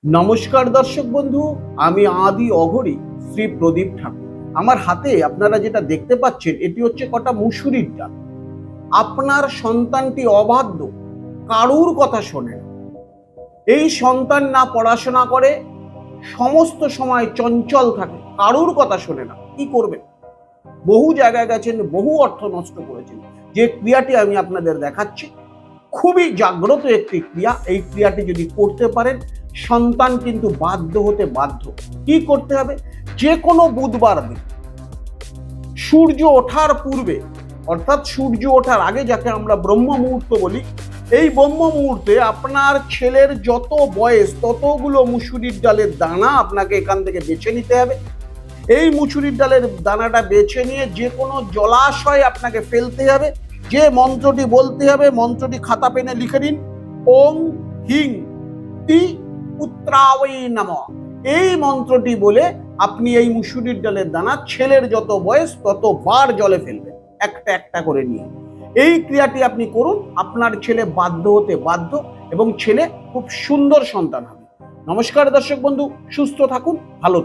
নমস্কার দর্শক বন্ধু, আমি আদি অঘরী শ্রী প্রদীপ ঠাকুর। আমার হাতে আপনারা যেটা দেখতে পাচ্ছেন এটি হচ্ছে কটা মুসুরির ডাল। আপনার সন্তানটি অবাধ্য, কারুর কথা শোনে না। এই সন্তান না পড়াশোনা করে, সমস্ত সময় চঞ্চল থাকে, কারুর কথা শোনে না, কি করবেন? বহু জায়গায় গেছেন, বহু অর্থ নষ্ট করেছেন। যে ক্রিয়াটি আমি আপনাদের দেখাচ্ছি খুবই জাগ্রত একটি ক্রিয়া। এই ক্রিয়াটি যদি করতে পারেন, সন্তান কিন্তু বাধ্য হতে বাধ্য। কি করতে হবে? যে কোনো বুধবার দিন সূর্য ওঠার পূর্বে, অর্থাৎ সূর্য ওঠার আগে, যাকে আমরা ব্রহ্ম মুহূর্ত বলি, এই ব্রহ্ম মুহূর্তে আপনার ছেলের যত বয়স ততগুলো মুসুরির ডালের দানা আপনাকে এখান থেকে বেছে নিতে হবে। এই মুসুরির ডালের দানাটা বেছে নিয়ে যে কোনো জলাশয়ে আপনাকে ফেলতে হবে। যে মন্ত্রটি বলতে হবে, মন্ত্রটি খাতা পেনে লিখে দিন। ওং হিং তি পুত্রাওই নমঃ। এই মন্ত্রটি বলে আপনি এই মুসুরির ডালের দানা ছেলের যত বয়স ততবার জলে ফেলবেন, একটা একটা করে নিয়ে। এই ক্রিয়াটি আপনি করুন, আপনার ছেলে বাধ্য হতে বাধ্য এবং ছেলে খুব সুন্দর সন্তান হবে। নমস্কার দর্শক বন্ধু, সুস্থ থাকুন, ভালো থাকুন।